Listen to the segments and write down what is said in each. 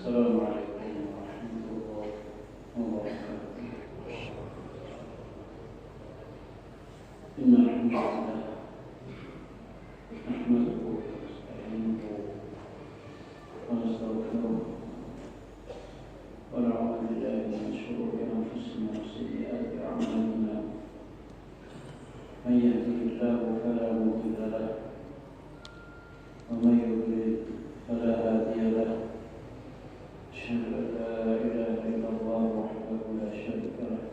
Assalamualaikum warahmatullahi wabarakatuh. Innal hamdalillah nahmaduhu wa nasta'inuhu wa nastaghfiruh wa na'udzu billahi min shururi anfusina wa sayyiati a'malina. Man yahdihillahu fala mudilla lahu wa man yudlil fala hadiya lahu. أشهد أن لا إله إلا الله وحده لا شريك له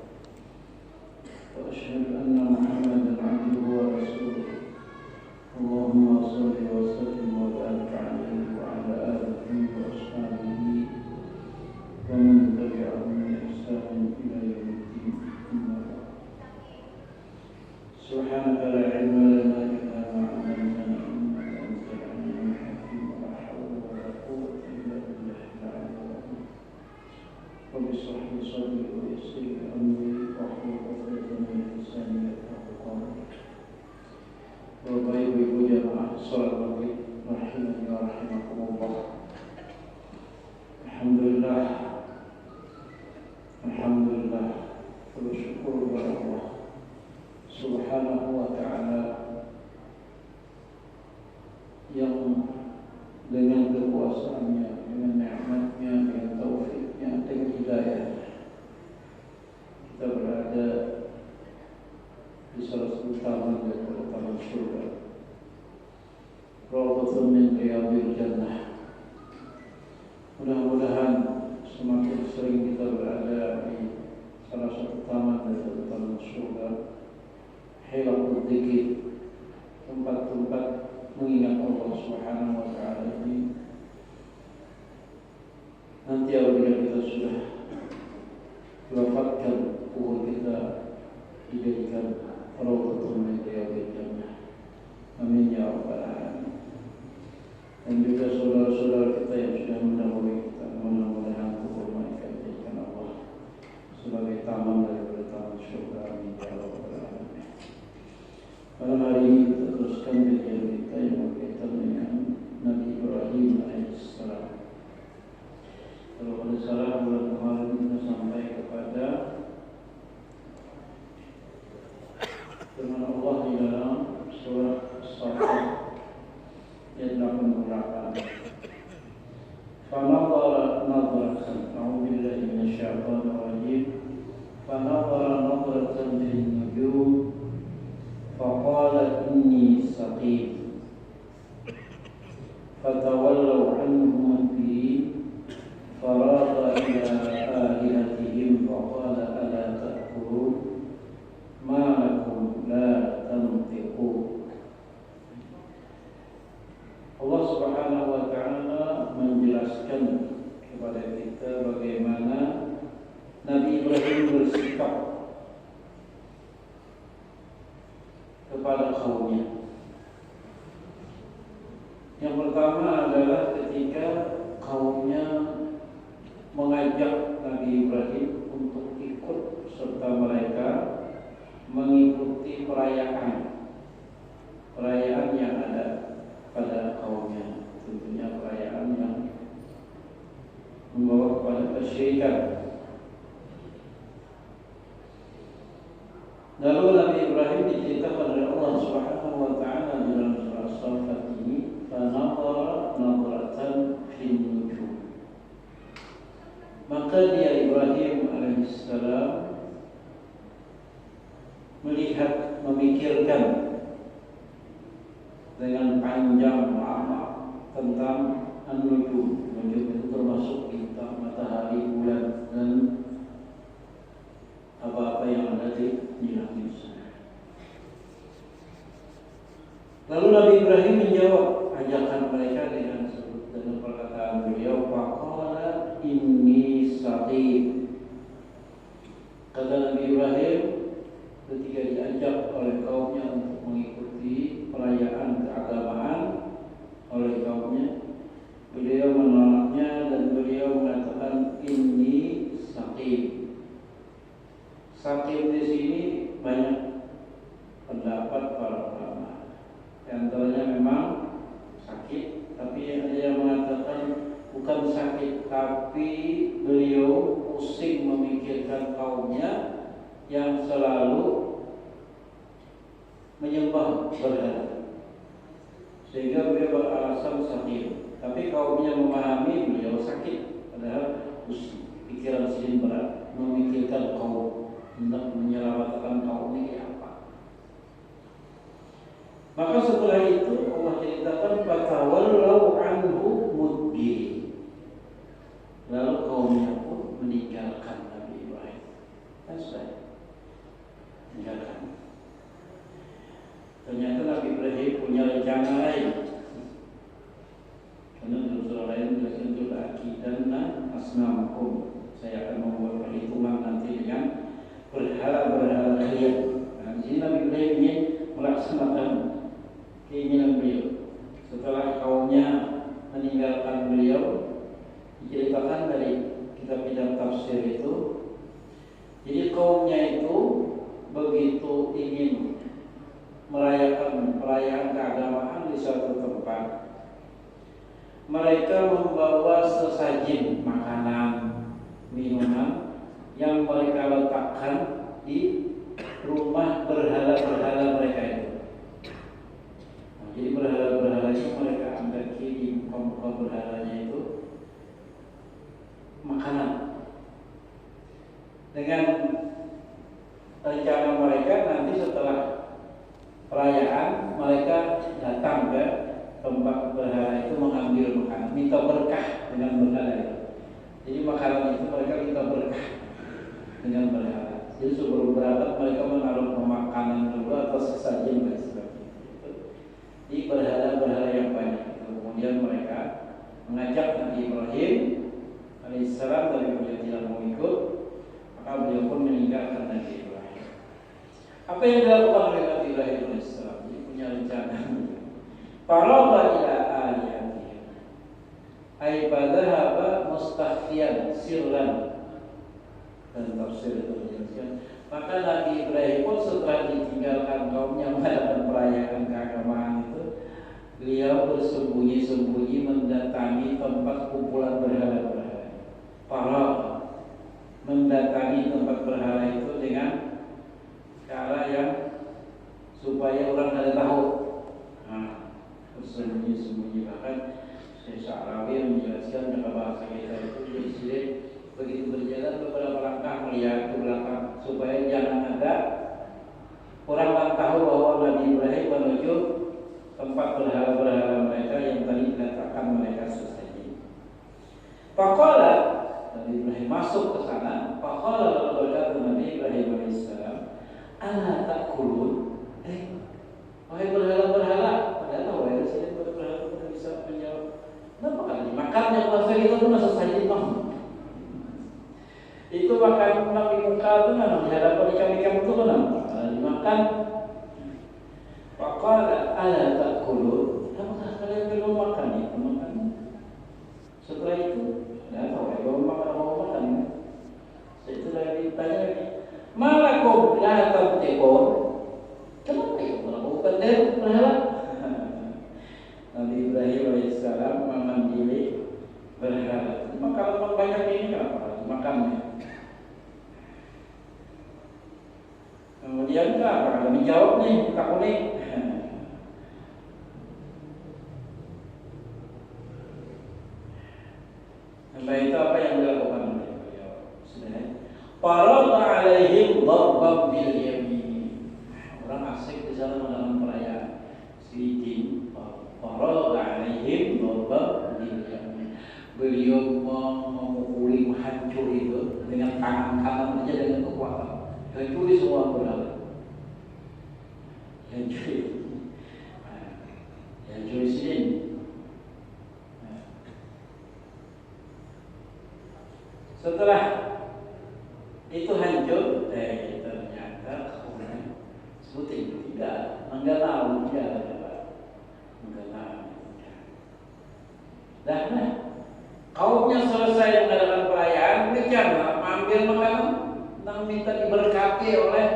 وأشهد أن محمدا عبده ورسوله. اللهم صل وسلم وبارك عليه وعلى آله وأصحابه ومن تبعهم بإحسان إلى يوم الدين. أما بعد. سبحانك لا علم لنا إلا ما علمتنا إنك أنت العليم الحكيم. لا حول ولا قوة إلا بالله العلي العظيم. رب اشرح لي صدري ويسر لي أمري واحلل عقدة من لساني يفقهوا قولي. Bapak Ibu jamaah salat maghrib rahimani wa rahimakumullah. Alhamdulillah bersyukur kepada Allah Subhanahu wa ta'ala yang dengan kekuasaannya, dengan nikmatnya, dengan taufiknya, dengan hidayah kita berada di salah satu taman daripada taman surga, Rawdatun min Riyadil Jannah. Mudah-mudahan semakin sering kita berada di salah satu taman daripada taman surga, hilaqul dzikir, tempat-tempat mengingat Allah Subhanahu wa ta'ala ini, nanti apabila kita sudah wafatkan, kubur kita dijadikan Rawdatun min Riyadil Jannah. Amin ya rabbal alamin. Dan juga saudara-saudara kita yang sudah mendahului kita, mudah-mudahan kubur mereka dijadikan Allah sebagai taman daripada taman surga. Amin ya rabbal alamin. Malam hari ini kita teruskan kajian kita yang berkaitan dengan Nabi Ibrahim alaihissalam. Kalau pada salah bulan kemarin kita sampai kepada firman Allah di dalam surah As-Saffat ayat 88. Fanadhara nadratan, a'udzubillahi minasyaitonir rajim. Fanadhara nadratan lin nujum faqala inni saqim fatawallaw anhu mudbirin farada ila alihatihim faqala ala ta'kulun ma lakum la tantiqun. Allah Subhanahu wa ta'ala menjelaskan kepada kita bagaimana Nabi Ibrahim bersikap kepada kaumnya. Yang pertama adalah ketika kaumnya mengajak Nabi Ibrahim untuk ikut serta mereka mengikuti perayaan yang ada pada kaumnya, tentunya perayaan yang membawa kepada kesyirikan. Lalu Nabi Ibrahim diceritakan oleh Allah Subhanahu wa ta'ala dalam surah As-Saffat ini, fanadhara nadratan fin nujum. Maka dia Ibrahim alaihissalam melihat, memikirkan dengan panjang lama tentang an-nujum. Nujum itu termasuk bintang, matahari, bulan, dan apa-apa yang ada di langit sana. Lalu Nabi Ibrahim menjawab ajakan mereka dengan perkataan beliau, faqala inni saqim. Kata Nabi Ibrahim ketika diajak oleh kaumnya untuk mengikuti perayaan keagamaan oleh kaumnya, beliau menolaknya dan beliau mengatakan inni saqim. Saqim di sini banyak pendapat para ulama. Di antaranya memang sakit, tapi ada yang mengatakan bukan sakit, tapi beliau pusing memikirkan kaumnya yang selalu menyembah berhala, sehingga beliau beralasan sakit. Tapi kaumnya memahami beliau sakit, padahal pikiran sini berat memikirkan kaum, hendak menyelamatkan kaum ini apa. Maka setelah itu Allah ceritakan fatawallau anhu mudbiri, lalu kaumnya pun meninggalkan Nabi Ibrahim. Kan sudah meninggalkan. Ternyata Nabi Ibrahim punya rencana lain. Karena dalam surah lain menjelaskan la'akidanna asnamakum, saya akan membuat perhitungan nanti dengan berhala-berhala kalian. Nah, di sini Nabi Ibrahim ingin melaksanakan keinginan beliau. Setelah kaumnya meninggalkan beliau, diceritakan dari kitab-kitab tafsir itu, jadi kaumnya itu begitu ingin merayakan perayaan keagamaan di suatu tempat, mereka membawa sesajen makanan, minuman yang mereka letakkan di rumah berhala-berhala mereka itu. Nah, jadi berhala-berhalanya mereka angkat di muka-muka berhalanya itu makanan. Dengan rencana mereka nanti setelah perayaan mereka datang ke tempat berhala itu mengambil makanan, minta berkah dengan berhala itu. Jadi makanan itu mereka minta berkah dengan berhala. Jadi sebelum berangkat mereka menaruh makanan dulu atau sesajen dan sebagainya itu di berhala-berhala yang banyak. Kemudian mereka mengajak Nabi Ibrahim alaihissalam, tapi beliau tidak mau ikut, maka beliau pun meninggalkan Nabi Ibrahim. Apa yang dilakukan oleh Nabi Ibrahim alaihissalam? Dia punya rencana. Faragha ila ayatihi, ay badahaba mustakhfiyan sirran. Dan tafsir itu menjelaskan, maka Nabi Ibrahim pun setelah ditinggalkan kaumnya mengadakan perayaan keagamaan itu, beliau bersembunyi-sembunyi mendatangi tempat kumpulan berhala-berhala. Faragha, mendatangi tempat berhala itu dengan cara yang supaya orang tidak tahu. Bersembunyi-sembunyi. Bahkan Syekh Sya'rawi menjelaskan dalam bahasa kita itu diistilah begitu berjalan beberapa langkah melihat ke belakang supaya jangan ada orang yang tahu bahwa Nabi Ibrahim menuju tempat berhala-berhala mereka yang tadi diletakkan mereka sesaji. Faqala, Nabi Ibrahim masuk ke sana. Faqala, lalu berkata Nabi Ibrahim alaihissalam, ala ta'kulun, wahai berhala-berhala, padahal wahai sini berhala tidak bisa menjawab. Kenapa kan dimakannya puasa kita itu masa saja itu makan di muka itu kan di hadapan ikan-ikan itu kan dimakan. Faqala ala ta'kulun, apakah kalian belum makan itu makan? Setelah itu tidak tahu belum makan. Setelah ditanya lagi, malakum la tabtiqun, kenapa ya melakukan berhala? Nabi Ibrahim alaihissalam mengambil berhala. Kalau banyak ini kenapa makannya? Kemudian kenapa? Kalau menjawab nih, tak unik. Setelah itu apa yang dilakukan oleh beliau? Faragha alaihim dharban bil yamin. Orang asik di sana dalam perayaan Sidin. Faragha alaihim dharban bil yamin. Beliau memukuli, menghancur itu dengan tangan kanan saja dengan kekuatan. Hancuri semua berhala. Hancuri sini. Setelah itu hancur, ternyata kaumnya sebutin tidak menggenal dia, menggenal. Nah, kaumnya selesai mengadakan perayaan, kejar ambil makanan, dan minta diberkati oleh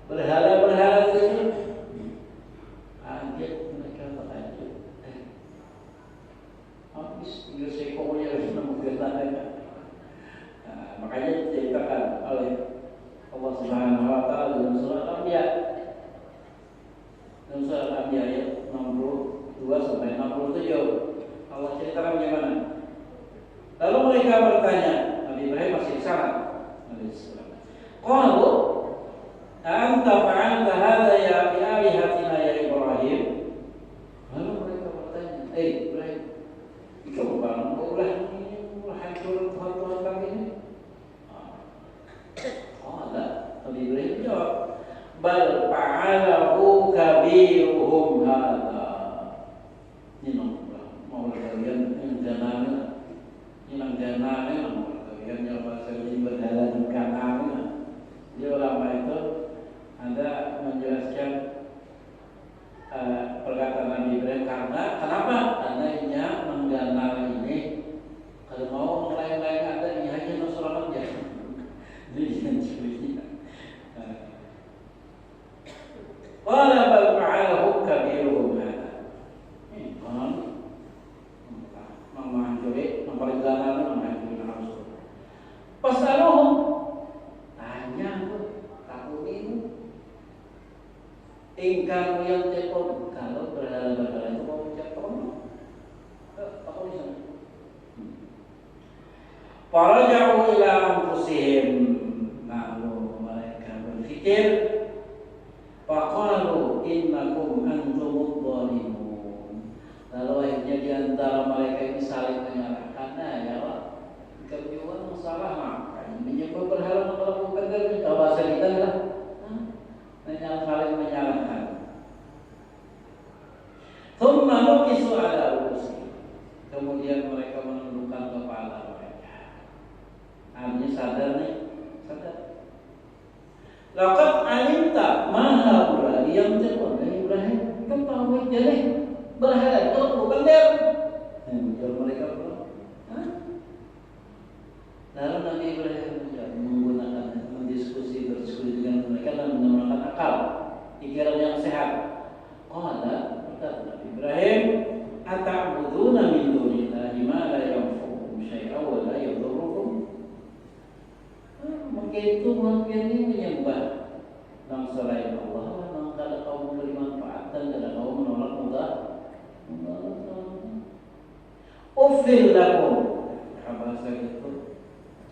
berhala-berhala itu. Anjir, mereka terlanjut. Habis 3 ekor Allah Subhanahu wa taala dalam surat Al-Anbiya. Dalam surat Al-Anbiya ayat 62 sampai 67. Allah ceritakan bagaimana. Lalu mereka bertanya, Nabi Ibrahim masih di sana. Qalu anta fa'alta hadza ya bi alihatina ya Ibrahim. Lalu mereka bertanya, Ibrahim, kamu ulah hancur Tuhan kami ini. Nabi Ibrahim jawab, bal fa'alahu kabiruhum hadza. Ini mau kalian yang jangan yang kalian yang bahasa ini berhala di kanan. Jadi ulama itu ada menjelaskan perkataan Nabi Ibrahim kenapa? Karena inya mengganal ini kalau mau lain-lain ada ini hanya Nasrani aja. Jadi curinya. Qala bal fa'alahu kabiruhum hadza. Ini kan menghancuri, memperjalanan langsung. Pasaluhum tanya takutin ingkar yang tekon kalau berhala-berhala itu mau mencetak apa di sana? Para jauh ila anfusihim, lalu mereka berpikir, faqalu innakum antumud dhalimun. Lalu akhirnya di antara mereka ini saling menyalahkan, ya Pak, kamu juga salah makanya menyebut berhala melakukan dari bahasa kita lah, saling menyalahkan. Thumma nukisu ala ru'usi. Kemudian mereka menundukkan kepala mereka. Artinya sadar nih, sadar. Laqad alimta ma haula yang telepon Ibrahim, kau tahu jadi berhala itu bukan dia. Jawab mereka pula. Lalu Nabi Ibrahim menggunakan berdiskusi dengan mereka dan menggunakan akal, pikiran yang sehat. Qala Nabi Ibrahim, ata'buduna min dunillahi ma la yanfa'ukum syai'an wa la yadhurrukum. Mungkin Tuhan ini menyembah yang selain Allah, memang kada kau memberi manfaat dan kada kau menolak mudah. Ufil lakum, bahasa itu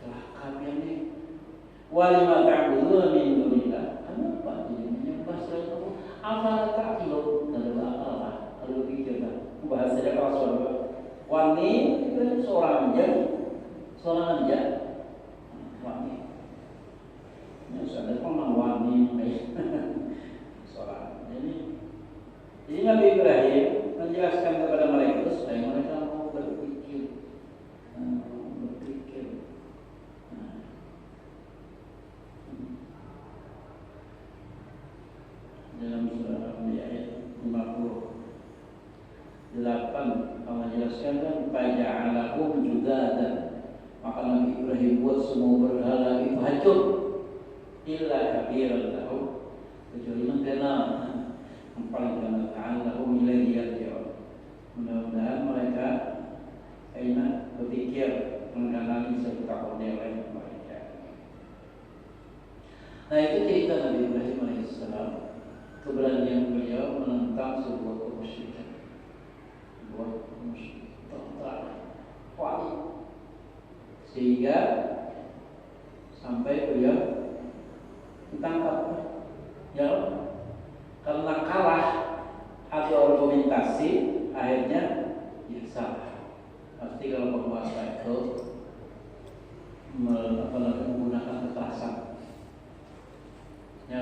celaka ini. Walima ta'buduna min dunillah. Kenapa jadi menyembah selain Allah? Afala ta'qilun? Kada akal lah, kada pikir lah. Bahasanya kalau soal wani itu seorang aja, wani. Ini sudah pernah wani seorang. Jadi Nabi Ibrahim menjelaskan kepada mereka itu supaya mereka mau berpikir. Dalam surah ayat 58 Allah jelaskan kan faja'alahum judadan, maka Nabi Ibrahim buat semua berhala itu hancur illa kabiran lahum, kecuali mengkenal yang paling kenal ta'allahum ilaihi yarji'un. Mudah-mudahan mereka kayaknya berpikir mengenali serta model mereka. Nah, itu cerita Nabi Ibrahim alaihissalam, keberanian beliau menentang sebuah kemusyrikan, sehingga sampai beliau ditangkap. Ya, karena kalah atau argumentasi, akhirnya ya salah. Pasti kalau penguasa itu menggunakan kekerasan, ya,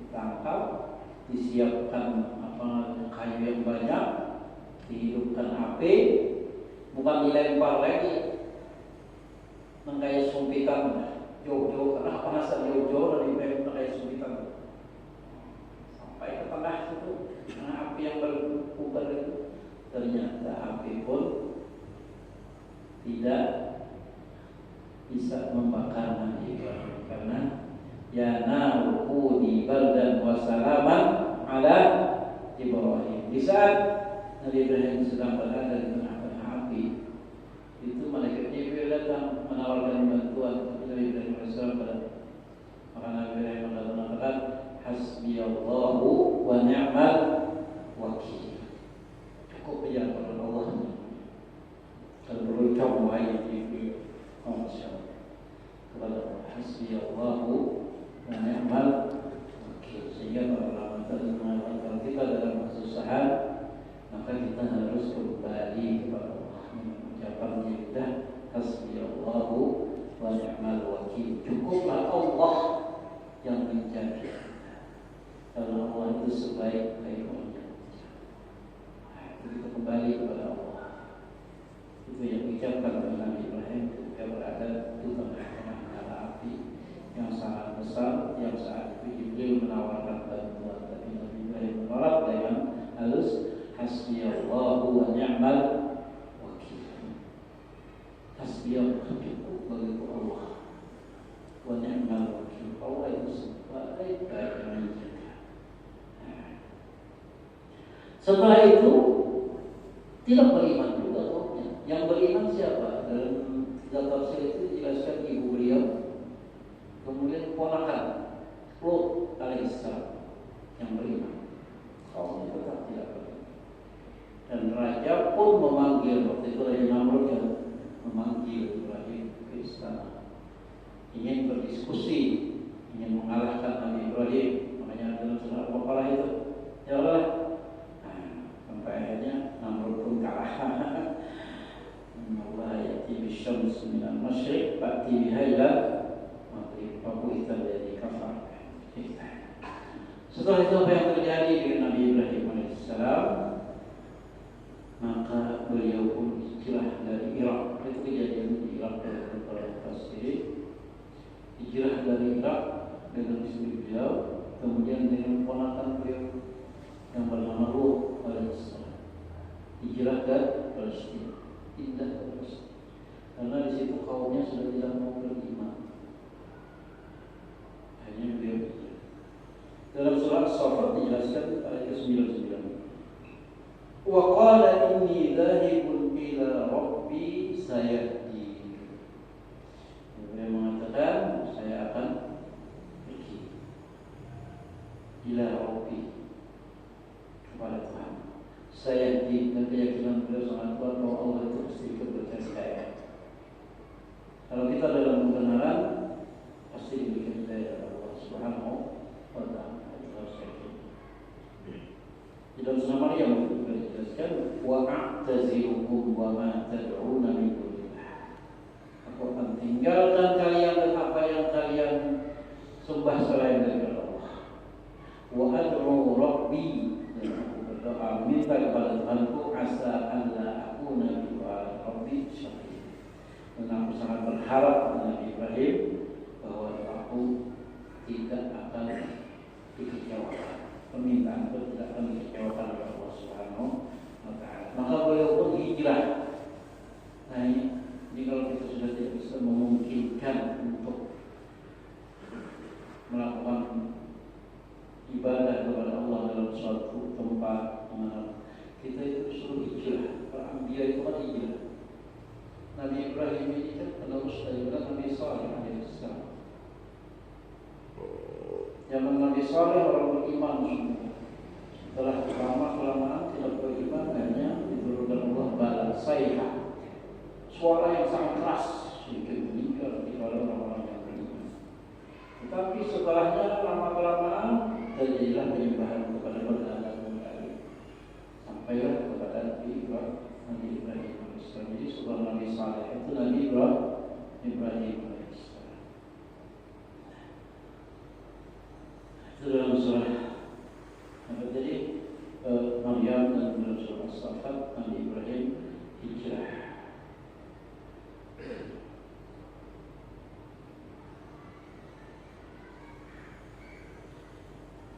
ditangkap, disiapkan kayu yang banyak, dihidupkan api, bukan dilempar lagi, mengkayak sumpitan, jauh-jauh karena panasan jauh-jauh dari mengkayak sumpitan sampai ke tengah itu, karena api yang berputar itu, ternyata api pun tidak bisa membakar Nabi Ibrahim, karena ya narukuni bardan wa salaman ala Ibrahim. Di saat Nabi Ibrahim sedang berada di tengah-tengah api, itu malaikat Jibril datang menawarkan bantuan kepada Nabi Ibrahim AS. Maka Nabi Ibrahim mengatakan hasbiyallahu wa ni'mal wakil. Cukup aja kepada Allah. Kalau perlu coba itu kepada hasbiyallahu wa ni'mal wakil. Sehingga para ulama mengatakan kalau kita dalam kesusahan maka kita harus kembali kepada Allah, mengucapkan lidah hasbiyallahu wa ni'mal wakil. Cukuplah Allah yang menjaga. Karena Allah itu sebaik-baik orang. Kita kembali kepada Allah. Itu yang diucapkan oleh Nabi Ibrahim ketika berada di tengah-tengah nyala api yang sangat besar, yang saat itu Jibril menawarkan bantuan, tapi Nabi Ibrahim menolak dengan halus, hasbiyallahu wa ni'mal wakil. Hasbiyallahu cukup bagiku Allah, wa ni'mal wakil. Allah itu sebaik-baik yang menjaga. Setelah itu tidak beriman juga kaumnya. Yang beriman siapa? Dalam kitab tafsir itu dijelaskan ibu beliau, kemudian ponakan Lut alaihissalam yang beriman. Kaumnya tetap tidak beriman. Dan raja pun memanggil, waktu itu Raja Namrud yang memanggil Ibrahim ke istana, ingin berdiskusi, ingin mengalahkan Nabi Ibrahim. Makanya dalam surah Al-Baqarah itu, ya Allah. Sampai akhirnya Namrud pun kalah. Allah ya'ti bisyams minal masyriq fa'ti biha ila maghrib fabuhita alladhi kafar. Setelah itu apa yang terjadi dengan Nabi Ibrahim alaihissalam? Maka beliau pun hijrah dari Irak. Itu kejadian di Irak dari para tafsir. Hijrah dari Irak dengan istri beliau, kemudian dengan ponakan beliau yang bernama Lut alaihissalam, hijrah ke Palestina, pindah ke Palestina, karena di situ kaumnya sudah tidak mau beriman. Hanya beliau hijrah. Dalam surah As-Saffat dijelaskan ayat 99. Wa qala inni dhahibun ila rabbi sayahdin. Beliau mengatakan saya akan pergi ila rabbi, kepada Tuhan. Saya di dan keyakinan beliau sangat kuat bahwa Allah itu pasti ikut berkasih saya. Kalau kita dalam kebenaran pasti diberikan hidayah oleh Allah Subhanahu wa Ta'ala. Di dalam surah Maryam juga dijelaskan wa a'tazilukum wa ma tad'una min dunillah. Aku akan tinggalkan kalian dan apa yang kalian sembah selain daripada Allah. Wa ad'u rabbi, berdoa minta kepada Tuhanku asa an la akuna bi rabbi syaqiyya. Dan aku sangat berharap Nabi Ibrahim bahwa aku tidak akan dikecewakan, permintaanku tidak akan dikecewakan oleh Allah Subhanahu wa Ta'ala. Maka beliau pun hijrah. Nah ini kalau kita sudah tidak bisa memungkinkan untuk melakukan ibadah kepada Allah dalam suatu tempat mana kita itu suruh hijrah. Para anbiya itu kan hijrah. Nabi Ibrahim ini kan penerus daripada Nabi Saleh alaihissalam. Zaman Nabi Saleh orang beriman semua. Setelah kelamaan tidak beriman, hanya diturunkan Allah bala sayha, suara yang sangat keras sehingga meninggal di orang-orang yang beriman. Tetapi setelahnya lama-kelamaan terjadilah penyembahan kepada berhala kembali, sampailah kepada Nabi Ibrahim alaihissalam. Jadi setelah Nabi Saleh itu Nabi Ibrahim alaihissalam. Itu dalam surah apa tadi Maryam, dan dalam surah As-Saffat Nabi Ibrahim hijrah.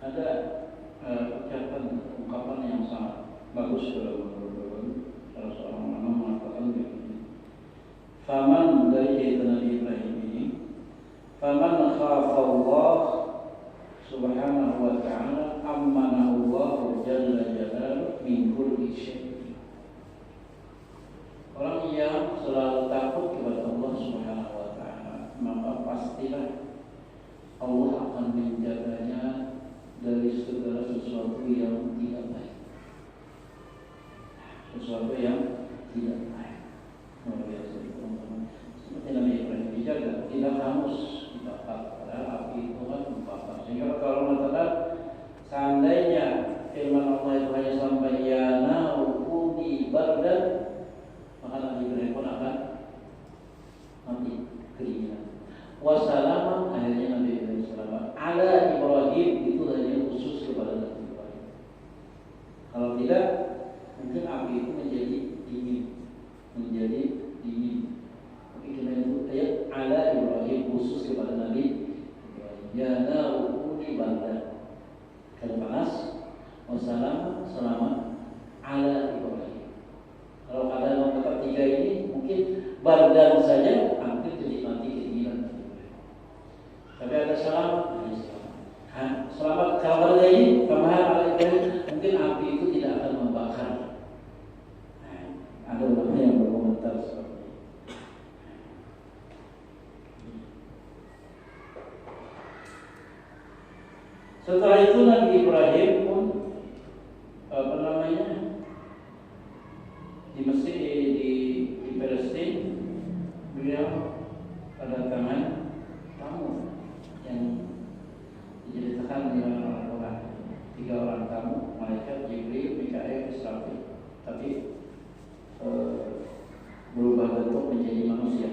Ada ungkapan yang sangat bagus dalam salah seorang ulama mengatakan begini. Faman, dari cerita Nabi Ibrahim ini, faman khafa Allah Subhanahu wa ta'ala ammanahu Allah jalla jalaluhu min kulli syai'. Orang yang selalu takut kepada Allah Subhanahu wa ta'ala, maka pastilah Allah akan menjaganya dari segala sesuatu yang tidak baik. Sesuatu yang tidak baik. Luar biasa teman-teman. Seperti Nabi Ibrahim dijaga, tidak hangus dibakar. Padahal api itu kan membakar. Sehingga kalau mengatakan seandainya firman Allah itu hanya sampai ya naukuni bardan, maka Nabi Ibrahim pun akan mati kedinginan. Wassalaman, akhirnya Nabi Ibrahim selamat. Ala Ibrahim, itu hanya khusus kepada Nabi Ibrahim. Kalau tidak, mungkin api itu menjadi dingin. Tapi karena itu ayat ala Ibrahim khusus kepada Nabi Ibrahim. Ya naukuni bardan, kalau panas. Wassalaman, selamat ala Ibrahim. Kalau ada nomor ketiga ini mungkin bardan saja hampir jadi mati kedinginan. Tapi ada selamat, selamat kalau bardan ini tambahan ala Ibrahim, mungkin api itu tidak akan membakar. Ada ulama yang berkomentar seperti ini. Setelah itu Nabi Ibrahim pun di Mesir, di Palestina, beliau kedatangan tamu yang diceritakan di Al-Quran. 3 orang tamu, malaikat Jibril, Mikail, Israfil, tapi berubah bentuk menjadi manusia.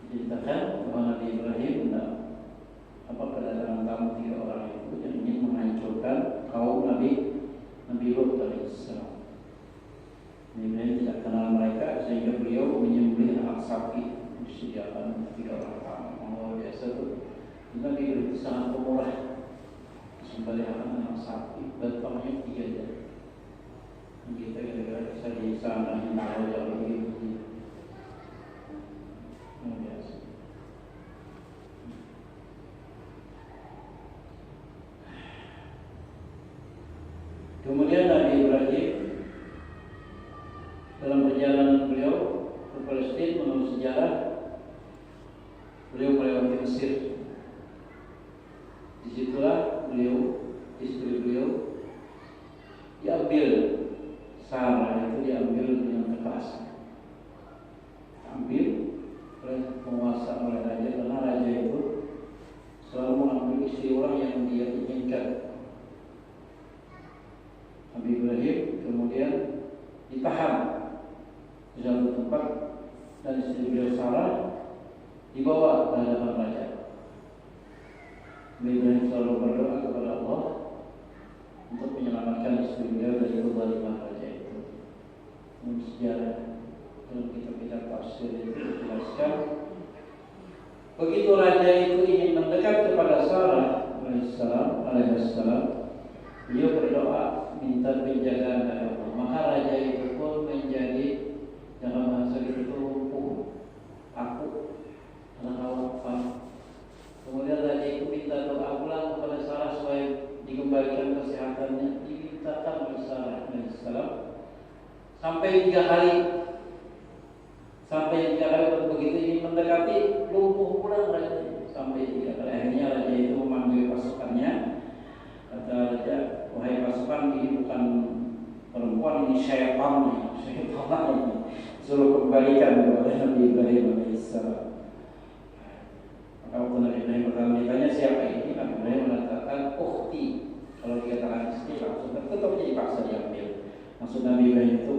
Diceritakan bahwa Nabi Ibrahim kedatangan tamu 3 orang itu yang ingin menghancurkan kaum Nabi Lut alaihissalam. Nabi Ibrahim tidak kenal mereka sehingga beliau menyembelih anak sapi disediakan 3 orang tamu. Luar biasa tuh. Nabi Ibrahim sangat pemurah. Sembelih anak sapi, batangnya 3 jam. Kita kira-kira bisa di sana yang jauh lebih. Luar biasa. Kemudian Nabi Ibrahim dalam perjalanan beliau ke Palestina menurut sejarah, beliau melewati Mesir. Disitulah istri beliau diambil, Sarah itu diambil dengan kekerasan. Ambil oleh penguasa, oleh raja, karena raja itu selalu mengambil istri orang yang dia inginkan. Nabi Ibrahim kemudian ditahan di satu tempat dan istri beliau Sarah dibawa ke hadapan raja. Nabi Ibrahim selalu berdoa kepada Allah untuk menyelamatkan istri beliau dari kezaliman raja itu. Dalam sejarah, dalam kitab-kitab tafsir itu dijelaskan, begitu raja itu ingin mendekat kepada Sarah alaihissalam, beliau berdoa minta penjagaan dari Allah. Maka raja itu pun menjadi, dalam bahasa itu lumpuh, takut, karena khawatir. Kemudian raja itu minta doa ulang kepada Sarah supaya dikembalikan kesehatannya. Dimintakan oleh Sarah alaihissalam sampai 3 kali. Sampai 3 kali begitu ingin mendekati, lumpuh pulang raja. Sampai 3 kali. Akhirnya raja itu memanggil pasukannya. Kata raja, wahai pasukan, ini bukan perempuan, ini syaitan ini. Suruh kembalikan kepada Nabi Ibrahim alaihissalam. Maka waktu Nabi Ibrahim pertama ditanya siapa ini, Nabi Ibrahim mengatakan ukhti. Kalau dikatakan istri langsung tetap dipaksa diambil. Maksud Nabi Ibrahim itu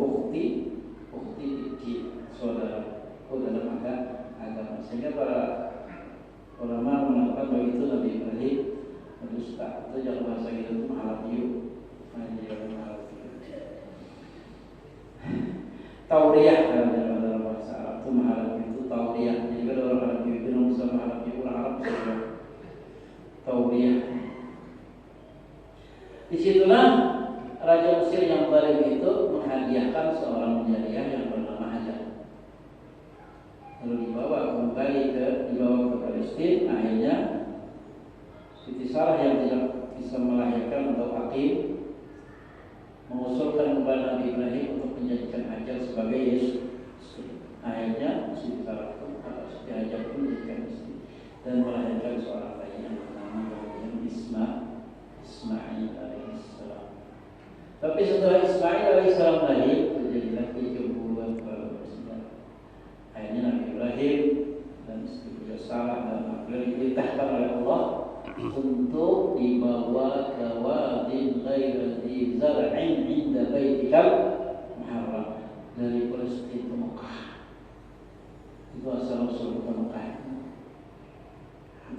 ukhti di saudaraku dalam agama. Sehingga para ulama mengatakan begitu Nabi Ibrahim berdusta. Itu dalam bahasa kita itu mahalabiyu. Tauriyah dalam bahasa Arab itu mahalabiyu itu tauriyah. Jadi kalau orang Arab itu tidak bisa mahalabiyu, orang Arab bisa tauriyah. Disitulah Raja Mesir yang zalim itu menghadiahkan seorang jariyah yang bernama Hajar. Lalu dibawa ke Palestina. Akhirnya Siti Sarah yang tidak bisa melahirkan atau Hakim mengusulkan kepada Nabi Ibrahim untuk menjadikan Hajar sebagai Yesus. Akhirnya Siti Sarah itu Siti Hajar pun menjadikan istri dan melahirkan seorang bayi yang bernama kemudian Ismail alaihissalam. Tapi setelah Ismail alaihissalam lahir, terjadilah kecemburuan para manusia. Akhirnya Nabi Ibrahim dan istri beliau Sarah dan beliau diperintahkan oleh Allah untuk dibawa ke wadin ghairi dzi zar'in 'inda baitikal muharram dari Palestina ke Mekah. Itu asal-usul kota Mekah.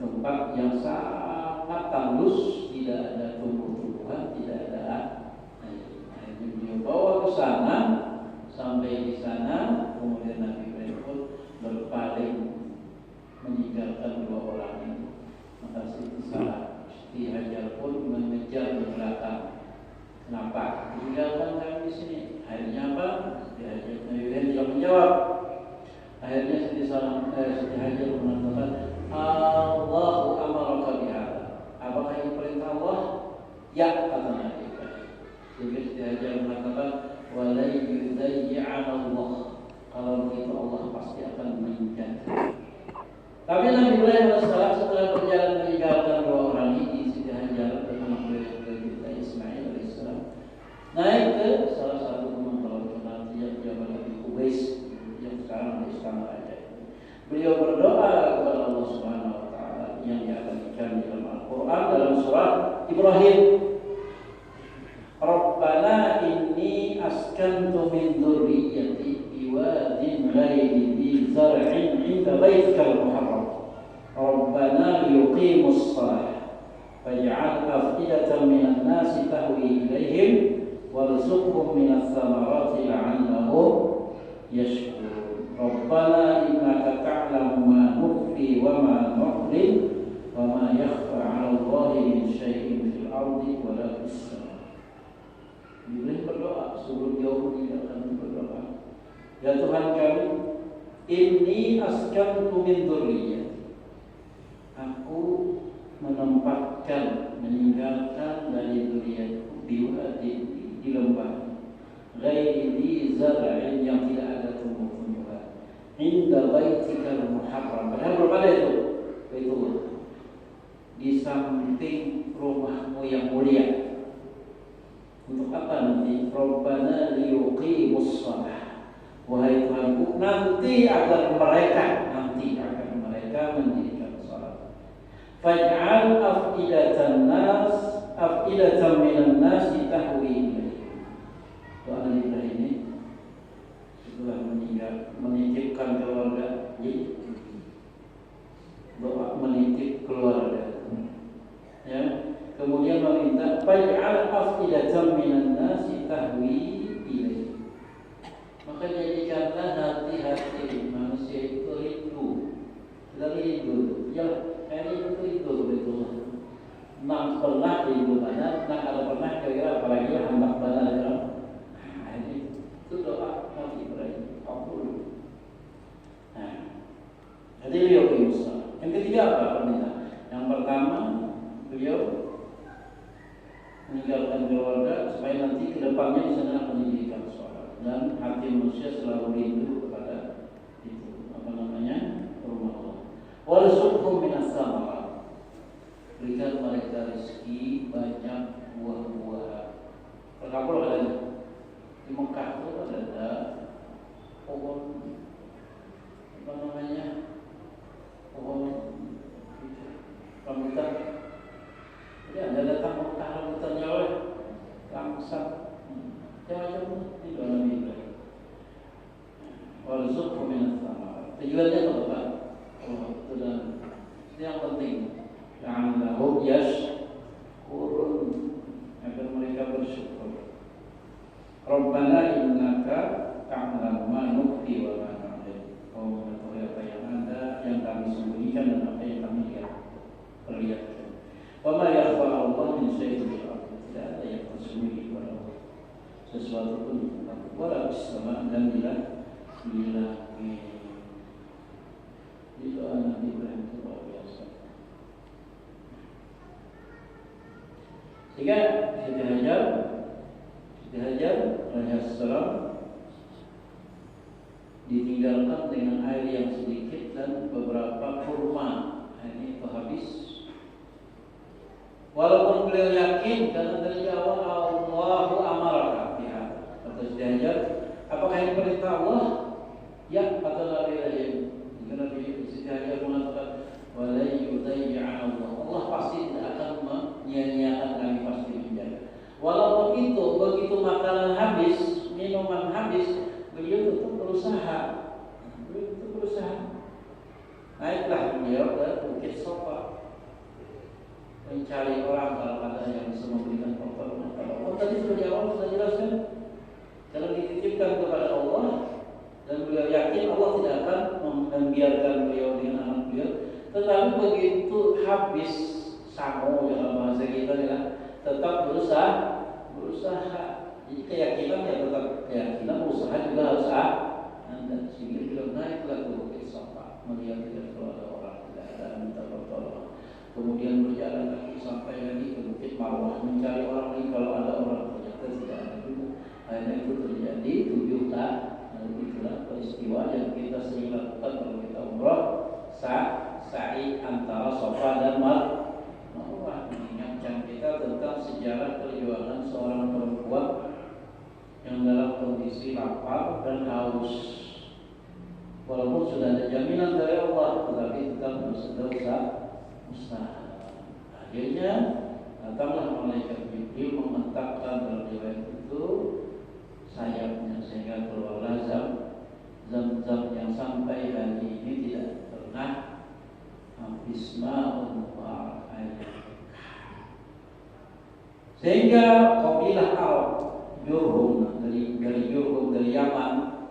Tempat yang sangat tandus, tidak ada tumbuh-tumbuhan, tidak ada air. Akhirnya beliau bawa ke sana, sampai di sana kemudian Nabi Ibrahim pun berpaling meninggalkan dua orang ini. Maka Siti Hajar pun mengejar ke belakang. Kenapa? Tinggalkan kami di sini. Akhirnya apa? Siti Hajar tidak menjawab. Akhirnya Siti Hajar mengatakan, Allahu amaraka bihadza. Apakah ini perintah Allah? Ya, kata Nabi Ibrahim. Sehingga Siti Hajar mengatakan, wala yudayyi'ana Allah. Kalau begitu Allah pasti akan meninggalkan. Tapi Nabi Ibrahim AS setelah berjalan meninggalkan dua orang ini, Siti Hajar dan anak beliau kita Ismail AS, naik ke salah satu gunung kalau terkenal Jabal Abi Qubais yang sekarang di Istana Raja. Beliau berdoa kepada Allah Subhanahu Wa Taala yang diabadikan di dalam Al-Quran dalam surah Ibrahim. Rabbana inni askantu min dzurriyyati biwadin ghairi dzi zar'in 'inda baitikal muharram. Rabbana liyuqimus shalah faj'al af'idatan minan nasi tahwi ilaihim warzuqhum minas thamarati la'allahum yashkurun. Rabbana innaka ta'lamu ma nukhfi wa ma nu'lin wa ma yakhfa 'ala Allahi min syai'in fil ardi wa la fis sama'. Ibrahim berdoa sebelum jauh meninggalkan berdoa. Ya Tuhan kami, inni askantu min dzurriyyati. Aku meninggalkan dari dzurriyyatku di lembah ghairi dzi zar'in yang tidak ada tumbuh-tumbuhan. Inda baitikal muharram. Padahal belum ada itu. Baitullah. Di samping rumahmu yang mulia. Untuk apa nanti? Rabbana liyuqimus shalah. Wahai Tuhanku, nanti agar mereka mendirikan salat. Faj'al af'idatan minan nasi tahwi ilaihim. Doa Nabi Ibrahim ini setelah meninggal menitipkan keluarga, doa menitip keluarga. Ya. Kemudian meminta faj'al af'idatan minan nasi tahwi ilaihim. Maka jadikanlah hati-hati manusia itu rindu. Ya, ini itu betul. Nak pernah rindu mana? Nak ada pernah kira-kira apalagi hamba mana? Nah, ini itu doa Nabi Ibrahim. Kabul. Nah, jadi beliau Musa. Yang ketiga apa permintaan? Yang pertama beliau meninggalkan keluarga supaya nanti kedepannya di sana akan didirikan sholat dan hati manusia selalu rindu kepada itu rumah Allah. Warzuqhum minas samarat. Berikan mereka rezeki banyak buah-buahan. Terkabul ada di Mekah itu ada pohon pohon rambutan. Jadi Anda datang ke Mekah rambutannya oleh langsat. Macam-macam di dalam Ibrahim. Warzuqhum minas samarat. Tujuannya apa? Itu yang penting. La'allahum yashkurun, agar mereka bersyukur. Rabbana innaka ta'lamu ma nukhfi wa ma nu'lin. Kau mengetahui apa yang kami sembunyikan dan apa yang kami perlihatkan. Wa ma yakhfa 'ala Allah min syai'in fil ardi. Tidak ada yang tersembunyi kepada Allah. Sesuatu pun wala fis sama' dan bila itu anak Ibrahim itu luar biasa. Sehingga Siti Hajar alaihissalam ditinggalkan dengan air yang sedikit dan beberapa kurma. Ini itu habis. Walaupun beliau yakin karena dari awal Allahu amaraka ya. Kata Siti Hajar, apakah ini perintah Allah? Ya, kata Nabi Ibrahim. Nabi Siti Hajar mengatakan, wala yudayyi'an Allah. Allah pasti tidak akan menyia-nyiakan kami, pasti menjaga. Walaupun itu begitu makanan habis, minuman habis, beliau tetap berusaha. Naiklah beliau ke Bukit Sofa, mencari orang kalau ada yang bisa memberikan pertolongan. Kalau tadi sudah di awal sudah jelaskan, kalau dititipkan kepada Allah dan beliau yakin Allah tidak akan membiarkan beliau dengan anak beliau. Tetapi begitu habis sango dalam bahasa kita ya, tetap berusaha. Jadi keyakinan ya tetap keyakinan, usaha juga harus Anda sehingga beliau naiklah ke Bukit Sofa, melihat tidak ada orang, tidak ada minta pertolongan. Kemudian berjalan lagi sampai lagi ke Bukit Marwah, mencari orang lagi kalau ada orang, ternyata tidak ada juga. Akhirnya itu terjadi 7 tahun. Itulah peristiwa yang kita sering lakukan kalau kita umrah, sa'i antara Safa dan Marwah, mengingatkan kita tentang sejarah perjuangan seorang perempuan yang dalam kondisi lapar dan haus. Walaupun sudah ada jaminan dari Allah, tetapi tetap usaha. Akhirnya datanglah malaikat Jibril mengentakkan dalam riwayat itu sayapnya sehingga keluarlah zam-zam yang sampai hari ini tidak pernah habis ma'un air. Sehingga kabilah Jurhum dari Jurhum dari Yaman,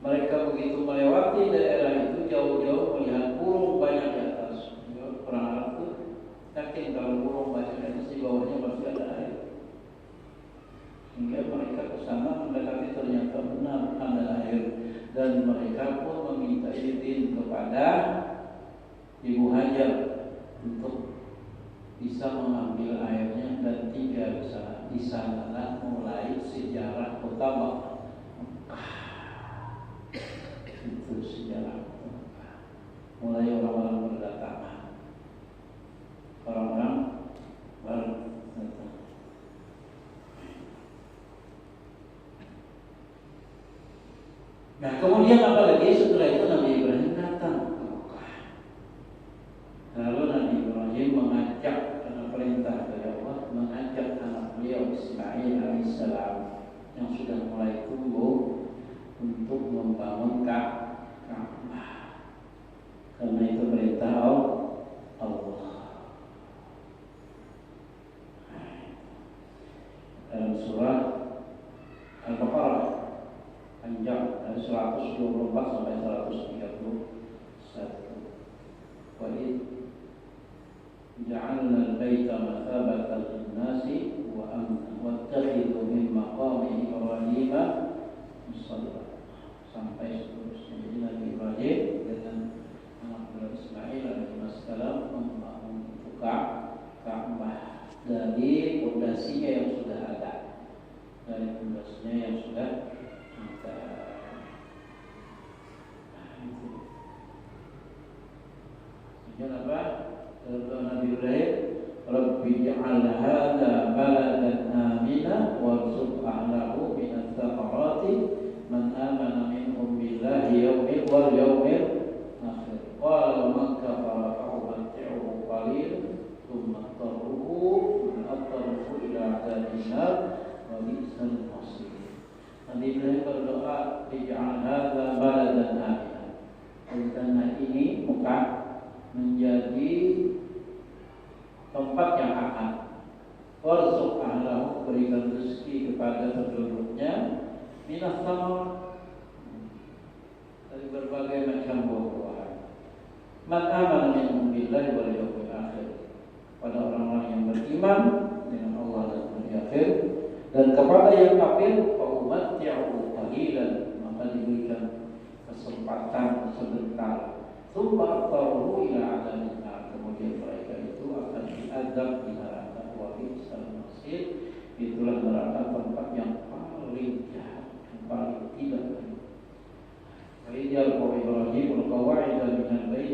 mereka begitu melewati daerah itu jauh-jauh melihat burung banyak di atas. Orang Arab itu yakin kalau burung banyak di atas, di bawahnya pasti ada air. Sehingga mereka ke sana mendekati, ternyata benar ada air, dan mereka pun meminta izin kepada Ibu Hajar untuk bisa mengambil airnya dan tinggal di sana. Mulai sejarah kota Mekah. Itu sejarah kota Mekah. Mulai orang-orang berdatangan, orang-orang berdatang. Nah, kemudian apa lagi setelah itu Nabi Ibrahim datang ke Mekah. Lalu Nabi Ibrahim mengajak, karena perintah dari Allah, mengajak anak beliau Ismail alaihissalam yang sudah mulai tumbuh untuk membangun Ka'bah. Karena itu perintah Allah. Dalam surah Al-Baqarah panjang dari 124 sampai 131. Wa id ja'alna al-baita mathabatan lin-nasi wa amna wattakhidhu min maqami Ibrahim musalla, sampai seterusnya. Jadi Nabi Ibrahim dengan anak beliau Ismail alaihissalam membangun Ka'bah dari pondasinya yang sudah ada, Kenapa? Kata Nabi Ibrahim, Rabbi ja'al hadha baladan amina warzuq ahlahu minat thamarati man amana minhum billahi wal yawmil akhir. Qala man kafara fa'umatti'uhu qalilan thumma tarruhu ila adhabin nar wa bi'sal masir. Nabi Ibrahim berdoa, ij'al hadha baladan amina. Karena ini Mekah menjadi tempat yang aman. Warzuq ahlahu, berikan rezeki kepada penduduknya, minas samar, dari berbagai macam buah-buahan. Man amana minhum billahi wal yawmil akhir, pada orang-orang yang beriman dengan Allah dan hari akhir. Dan kepada yang kafir, fa umatti'uhu qalilan, maka diberikan kesempatan sebentar. Tsumma taruhu ila adzabil nar, kemudian mereka itu akan diazab di neraka. Wa bi'sal masir, itulah neraka tempat yang paling jahat, yang paling tidak baik. Wa idza Ibrahim al-qawa'ida min al-bait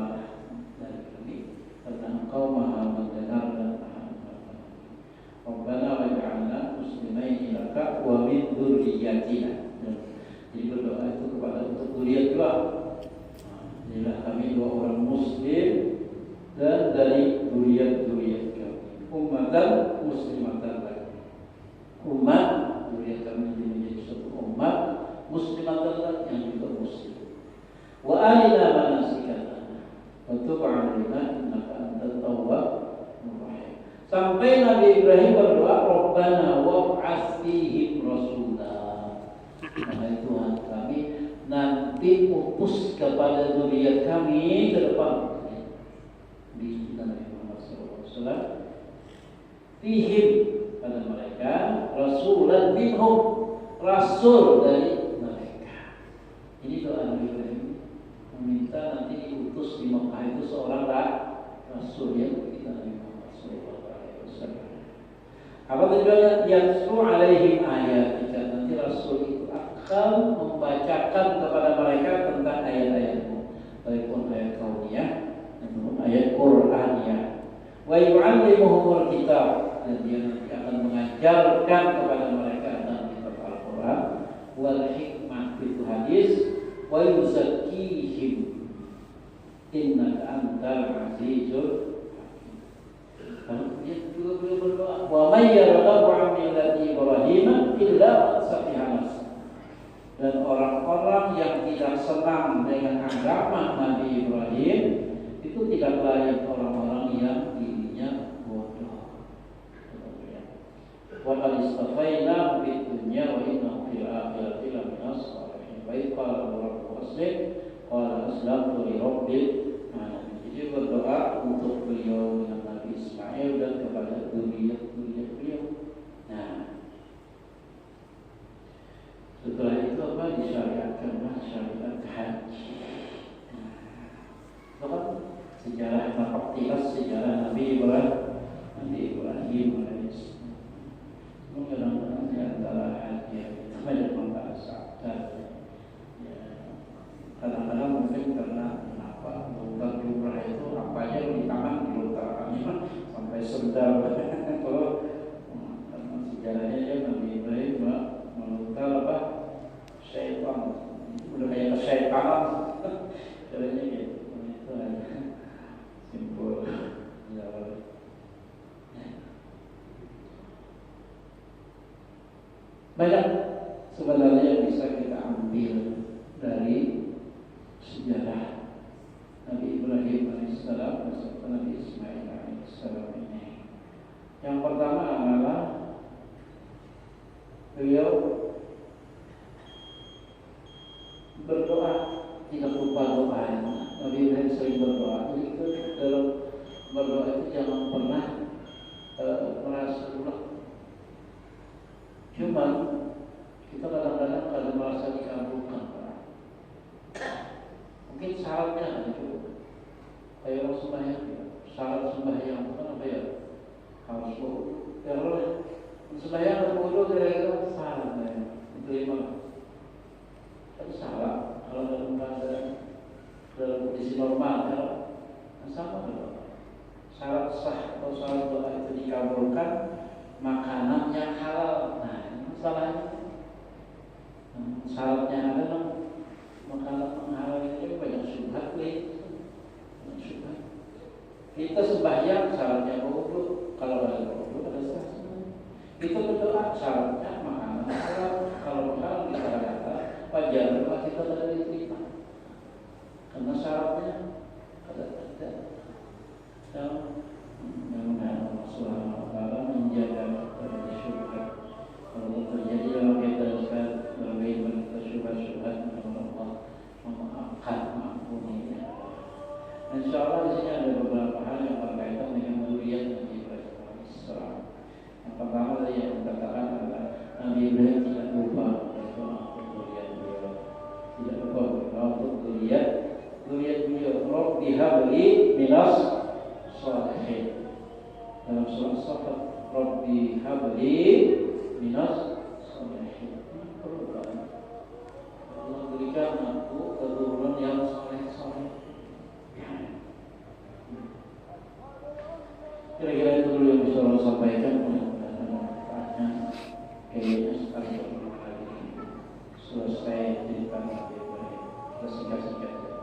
berdoa dari kami karena Engkau Maha mendengar dan Maha mengetahui. Rabbana waj'alna muslimaini laka wa min dzurriyyatina. Jadi berdoa itu kepada untuk dzurriyyat juga. Inilah kami dua orang muslim dan dari dzurriyyat kami. Ummatan muslimatan lagi. Umat dzurriyyat kami menjadi satu umat muslimatan lagi yang juga muslim. Wa arina manasikana wa tub 'alaina innaka antat tawwabur rahim. Sampai Nabi Ibrahim berdoa, Rabbana wab'ats fihim rasulah. Wahai Tuhan kami, nanti utus kepada dzurriyyat kami ke depan di Nabi Muhammad SAW fihim pada mereka rasulan minhum, rasul dari mereka. Ini doa Nabi Ibrahim meminta nanti diutus di Mekah itu seorang rasul yang kita Nabi Muhammad SAW. Apa tujuannya? Yatlu alaihim ayatika, nanti rasul itu akan membacakan kepada mereka tentang ayat-ayatmu, baik pun ayat kauniyah maupun ayat Qur'aniyah. Wa yu'allimuhumul kitab, dan dia nanti akan mengajarkan kepada mereka tentang kitab Al-Quran, wal hikmah itu hadis, wa yuzakkihim innaka antal azizul hakim. Dia juga beliau berdoa, wa may yarghabu 'an millati Ibrahim illa man safiha nafsah. Dan orang-orang yang tidak senang dengan agama Nabi Ibrahim itu tidak lain orang-orang yang dirinya bodoh. Wa qad istafaina fid dunya wa innahu fil akhirati laminas shalihin. Wa qala rabbukum aslim qala aslamtu li rabbil alamin. Jadi berdoa untuk beliau dengan Nabi Ismail dan kepada dzurriyyat beliau. Nah, setelah itu apa? Disyariatkanlah syariat haji. Itu kan sejarah nafaktilas, sejarah Nabi Ibrahim alaihissalam. Kadang-kadang di antara haji itu banyak membahas ya, kadang-kadang mungkin karena kenapa lontar jumrah itu apa aja di tangan dilontarkannya sampai sendal. Kalau karena sejarahnya ya Nabi Ibrahim melontar apa? Syaitan, udah kayak kesyaitan. Caranya gitu. Itu aja simpul. Ya. Banyak sebenarnya yang bisa kita ambil dari sejarah Nabi Ibrahim alaihissalam dan Nabi Ismail alaihissalam ini. Yang pertama adalah beliau berdoa, tidak lupa doa. Nabi Ibrahim sering berdoa. Jadi itu dalam berdoa itu jangan pernah merasa lelah. Cuman kita kadang-kadang kalau merasa dikabulkan, mungkin syaratnya ada cukup. Kayak orang sembahyang, syarat sembahyang itu kan apa ya? Harus wudu. Kalau sembahyang harus wudu, kira-kira syaratnya diterima. Tapi salah kalau dalam kondisi normal, kalau sama doa. Syarat sah atau syarat doa itu dikabulkan, makanan yang halal. Nah, ini masalahnya. Syaratnya adalah makanan yang halal itu banyak syubhat, Kita sembahyang syaratnya wudu, kalau ada wudu ada sah. Kita berdoa syaratnya makanan halal, kalau halal kita kata wajar doa kita tidak diterima. Karena syaratnya ada. Mudah-mudahan Allah Subhanahu wa Ta'ala menjaga dari syubhat. Kalau terjadi dalam kita berbeda syubhat-syubhat, Allah memaafkan, mengampuni. Insyaallah di sini ada beberapa hal yang berkaitan dengan dzurriyyat Nabi Ibrahim alaihissalam. Yang pertama tadi yang dikatakan adalah Nabi Ibrahim tidak lupa berdoa untuk dzurriyyat beliau. Tidak lupa berdoa untuk dzurriyyat beliau. Rabbi habli minas shalihin. Dalam surah Safat, Rabbi habli minas shalihin. Allah berikan aku keturunan yang saleh-saleh. bisa Allah sampaikan mudah-mudahan manfaatnya. Kayaknya sekali beberapa kali selesai cerita Nabi Ibrahim. Kita singkat-singkat saja.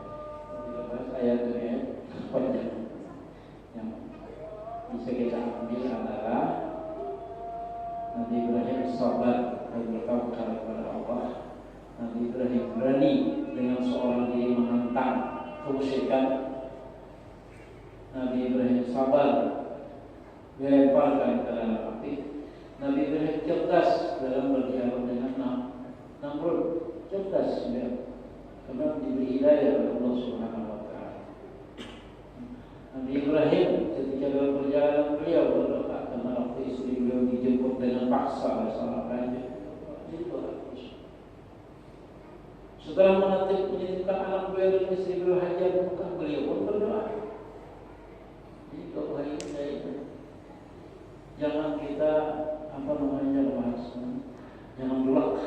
Kita bahas ayat demi ayat panjang. Yang bisa kita ambil adalah Nabi Ibrahim sabar dan bertawakal kepada Allah. Nabi Ibrahim berani dengan seorang diri menentang kemusyrikan. Nabi Ibrahim sabar dilemparkan ke dalam api. Nabi Ibrahim cerdas dalam berdialog dengan Namrud. Cerdas dia, karena diberi hidayah oleh Allah Subhanahu wa taala. Nabi Ibrahim ketika dalam perjalanan beliau berdoa karena waktu istri beliau dijemput dengan paksa oleh seorang raja. Setelah menitipkan anak beliau dan istri beliau Hajar di Mekah, beliau pun berdoa. Jadi kalau hari ini saya jangan kita jangan bulak.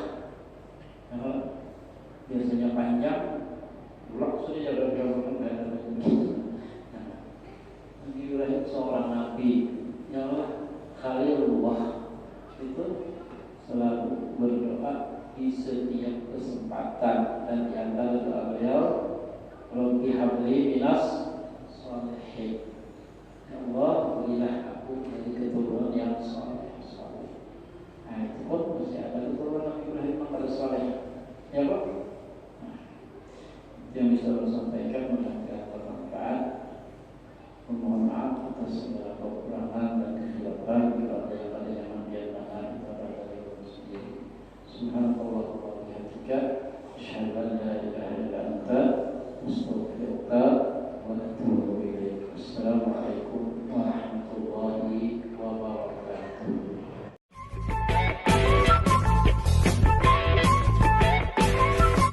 Karena biasanya panjang, bulak sudah jauh-jauh kan ada begini. Nabi Ibrahim seorang nabi, yang Khalilullah itu selalu berdoa di setiap kesempatan, dan di antara doa beliau, Rabbi habli minas sholihin. Ya Allah, berilah aku dari keturunan yang soleh. Nah, itu pun masih ada keturunan Nabi Ibrahim yang soleh. Ya Pak? Nah, itu yang bisa saya sampaikan, mudah-mudahan bermanfaat. Mohon maaf atas segala